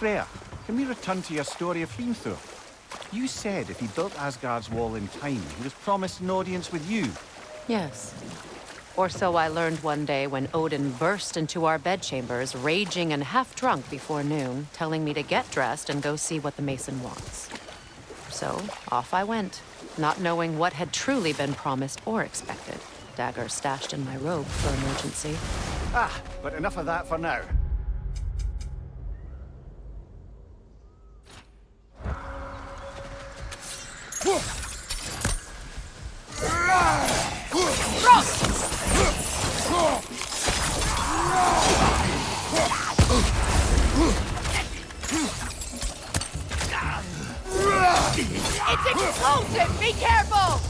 Freya, can we return to your story of Hrimthur? You said if he built Asgard's wall in time, he was promised an audience with you. Yes. Or so I learned one day when Odin burst into our bedchambers, raging and half-drunk before noon, telling me to get dressed and go see what the Mason wants. So, off I went, not knowing what had truly been promised or expected. Dagger stashed in my robe for emergency. Ah, but enough of that for now. It's explosive! Be careful!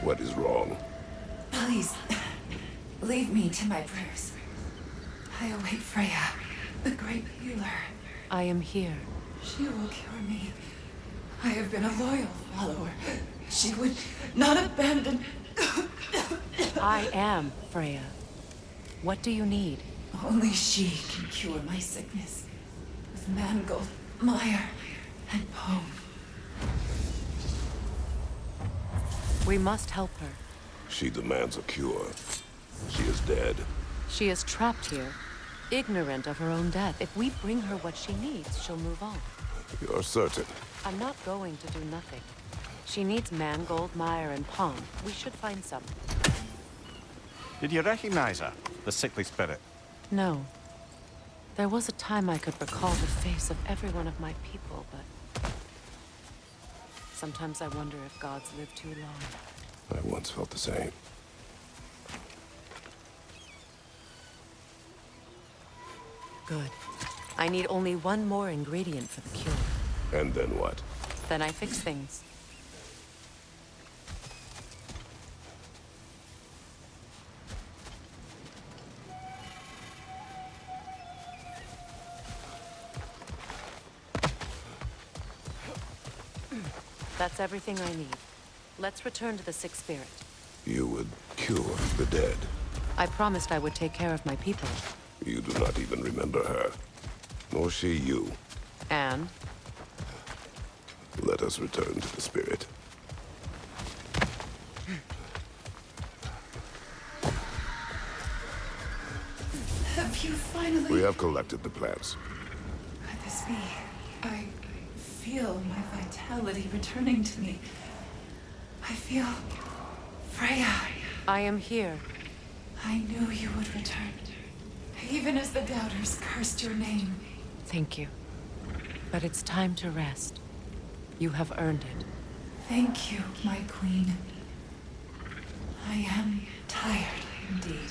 What is wrong? Please, leave me to my prayers. I await Freya, the great healer. I am here. She will cure me. I have been a loyal follower. She would not abandon... I am Freya. What do you need? Only she can cure my sickness. With mangold, mire, and poem. We must help her. She demands a cure. She is dead. She is trapped here, ignorant of her own death. If we bring her what she needs, she'll move on. You're certain? I'm not going to do nothing. She needs mangold, mire, and palm. We should find some. Did you recognize her, the sickly spirit? No. There was a time I could recall the face of every one of my people, but... sometimes I wonder if gods live too long. I once felt the same. Good. I need only one more ingredient for the cure. And then what? Then I fix things. That's everything I need. Let's return to the Sick Spirit. You would cure the dead. I promised I would take care of my people. You do not even remember her. Nor she you. And? Let us return to the spirit. Have you finally... We have collected the plants. Could this be? I feel my vitality returning to me. I feel... Freya. I am here. I knew you would return. Even as the doubters cursed your name. Thank you. But it's time to rest. You have earned it. Thank you, my queen. I am tired indeed.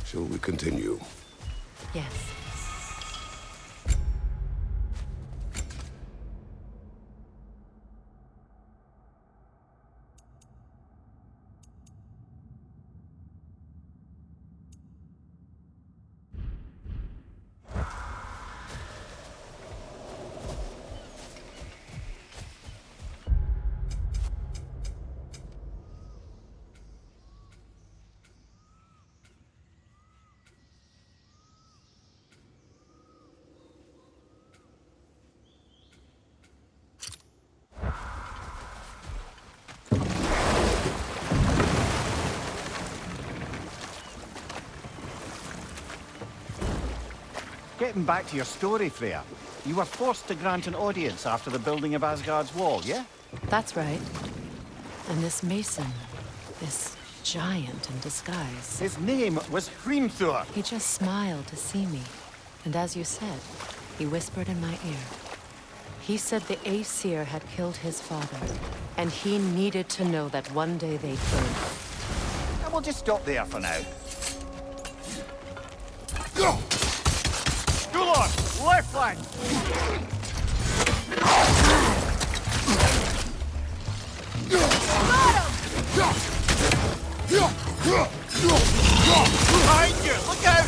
Shall we continue? Yes. Getting back to your story, Freya. You were forced to grant an audience after the building of Asgard's wall, yeah? That's right. And this mason, this giant in disguise, His name was Hrimthur. he just smiled to see me. And as you said, he whispered in my ear. He said the Aesir had killed his father, and he needed to know that one day they'd burn. And we'll just stop there for now. Go! Gulon, left flank! Behind you! Look out!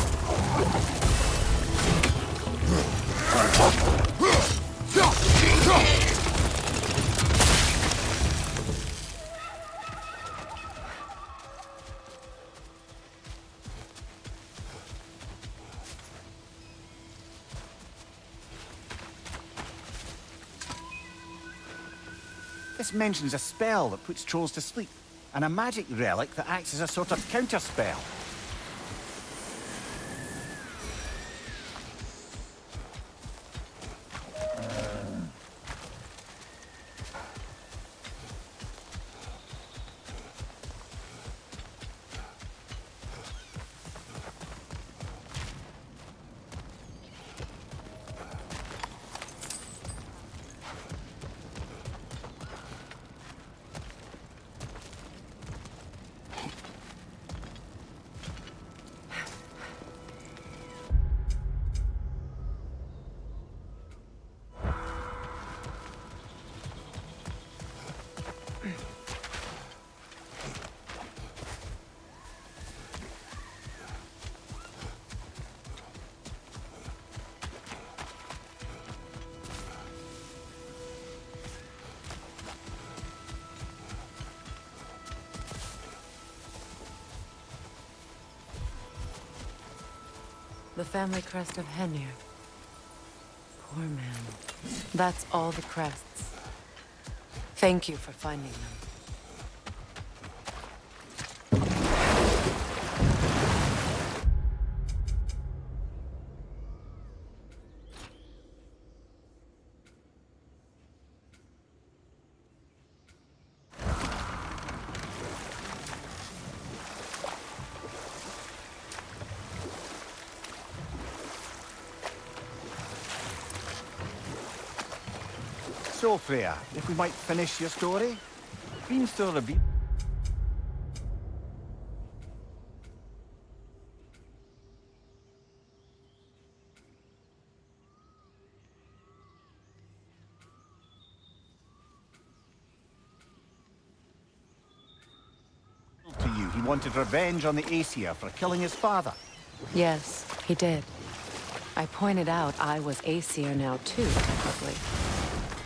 This mentions a spell that puts trolls to sleep, and a magic relic that acts as a sort of counterspell. The family crest of Henir. Poor man. That's all the crests. Thank you for finding them. So, Freya, if we might finish your story? Hrimthur revealed to you he wanted revenge on the Aesir for killing his father. Yes, he did. I pointed out I was Aesir now too, technically.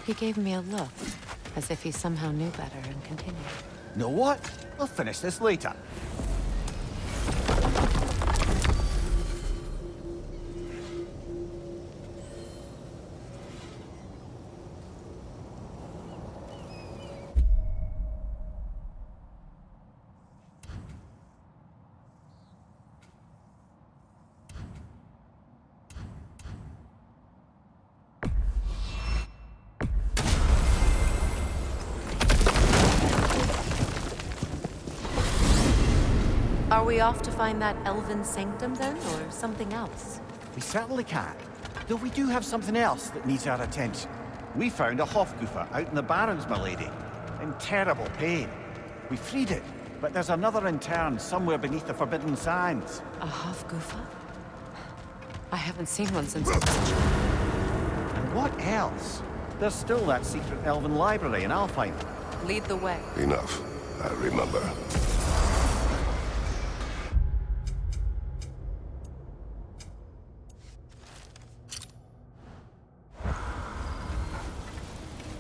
He gave me a look, as if he somehow knew better and continued. Know what? We'll finish this later. Are we off to find that elven sanctum then, or something else? We certainly can. Though we do have something else that needs our attention. We found a Hofgufa out in the Barrens, my lady. In terrible pain. We freed it, but there's another intern somewhere beneath the Forbidden Sands. A Hofgufa? I haven't seen one since I was a child. And what else? There's still that secret elven library in Alfheim. Lead the way. Enough. I remember.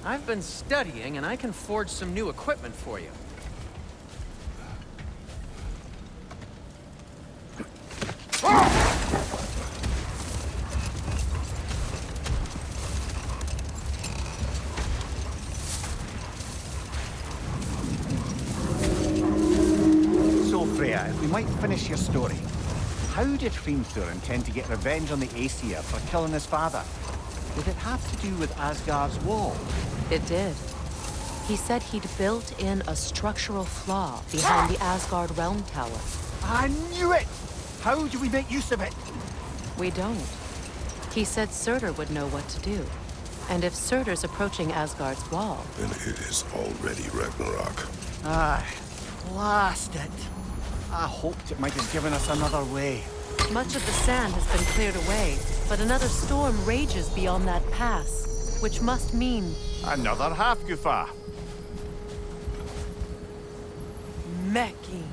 I've been studying, and I can forge some new equipment for you. So, Freya, if we might finish your story. How did Hrimthur intend to get revenge on the Aesir for killing his father? Did it have to do with Asgard's wall? It did. He said he'd built in a structural flaw behind the Asgard Realm Tower. I knew it! How do we make use of it? We don't. He said Surtur would know what to do. And if Surtur's approaching Asgard's wall... Then it is already Ragnarok. Ah, blast it. I hoped it might have given us another way. Much of the sand has been cleared away, but another storm rages beyond that pass, which must mean... Another Hafgufa. Mecking.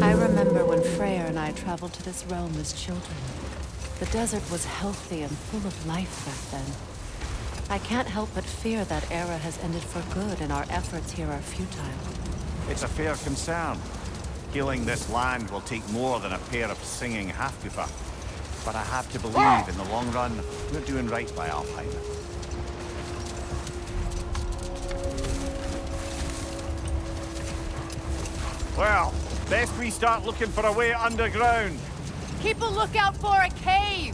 I remember when Freyr and I traveled to this realm as children. The desert was healthy and full of life back then. I can't help but fear that era has ended for good and our efforts here are futile. It's a fair concern. Healing this land will take more than a pair of singing Halfgoofer. But I have to believe, in the long run, we're doing right by Alfheim. Well, best we start looking for a way underground. Keep a lookout for a cave!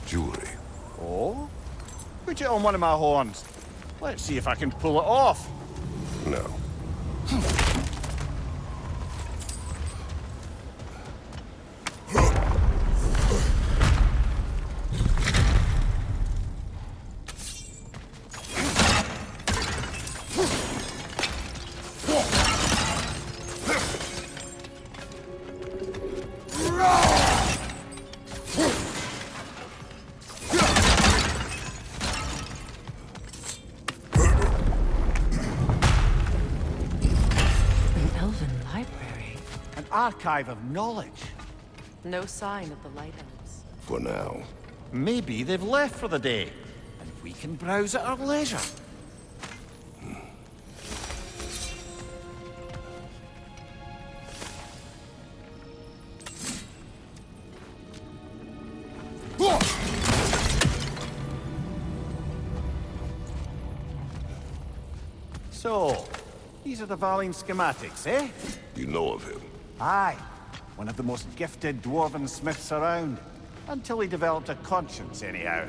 Jewelry. Oh? Put it on one of my horns. Let's see if I can pull it off. No. Archive of knowledge. No sign of the Light Elves. For now. Maybe they've left for the day, and we can browse at our leisure. So, these are the Valine schematics, eh? You know of him. Aye, one of the most gifted dwarven smiths around. Until he developed a conscience, anyhow.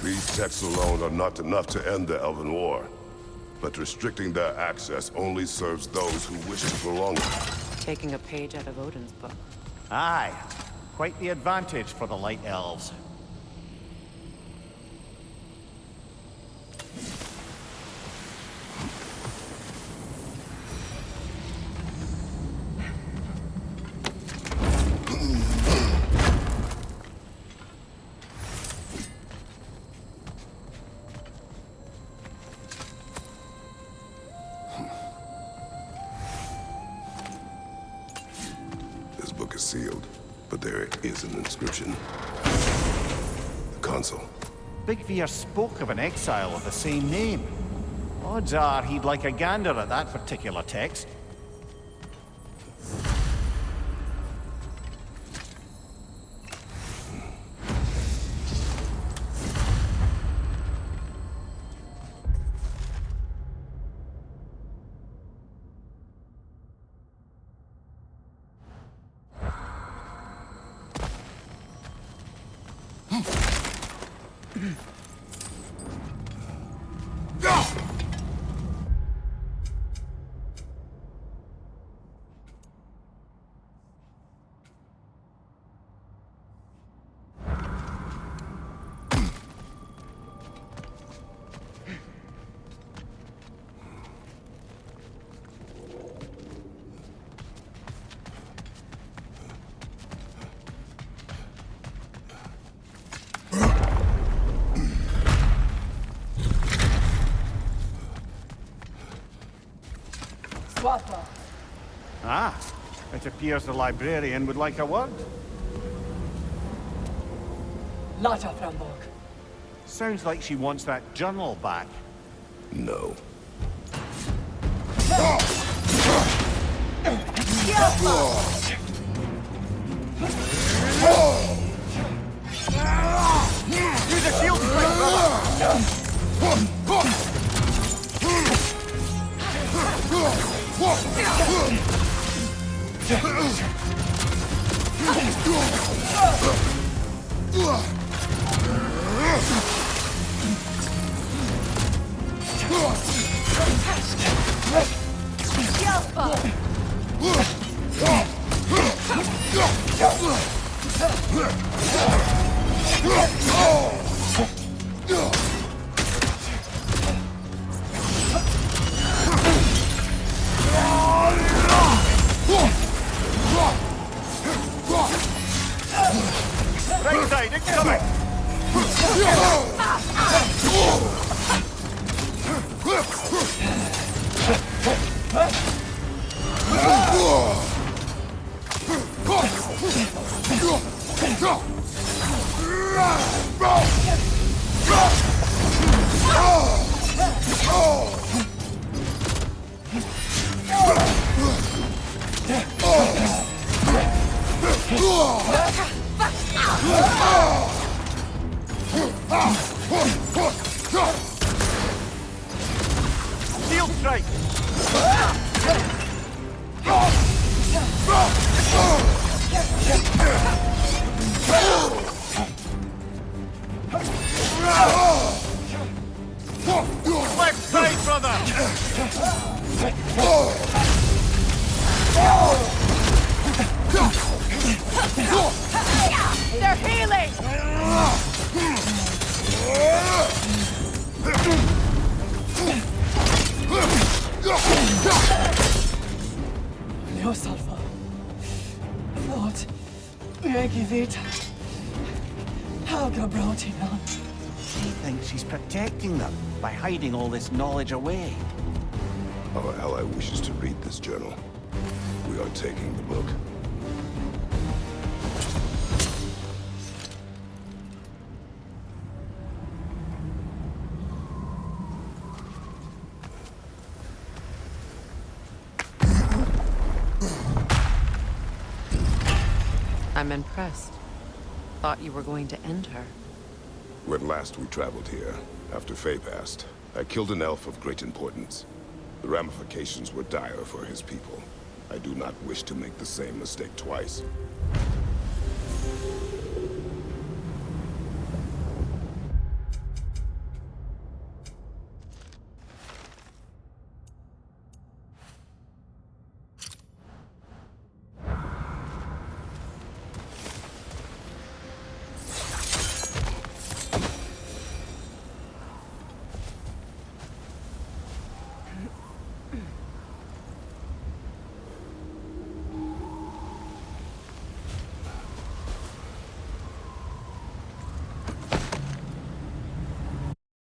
These texts alone are not enough to end the Elven War. But restricting their access only serves those who wish to prolong it. Taking a page out of Odin's book. Aye, quite the advantage for the Light Elves. Sealed, but there is an inscription. The console. Big Veer spoke of an exile of the same name. Odds are he'd like a gander at that particular text. Ah, it appears the librarian would like a word. Lata Framborg. Sounds like she wants that journal back. No. Use a shield strike, brother! Yeah. Right side, incoming! Shield strike! Left side, brother! They're healing! Dios salva. Lord, jag vet. Helga brought him on. She thinks she's protecting them by hiding all this knowledge away. Our ally wishes to read this journal. We are taking the book. I'm impressed. Thought you were going to end her. When last we traveled here, after Faye passed, I killed an elf of great importance. The ramifications were dire for his people. I do not wish to make the same mistake twice.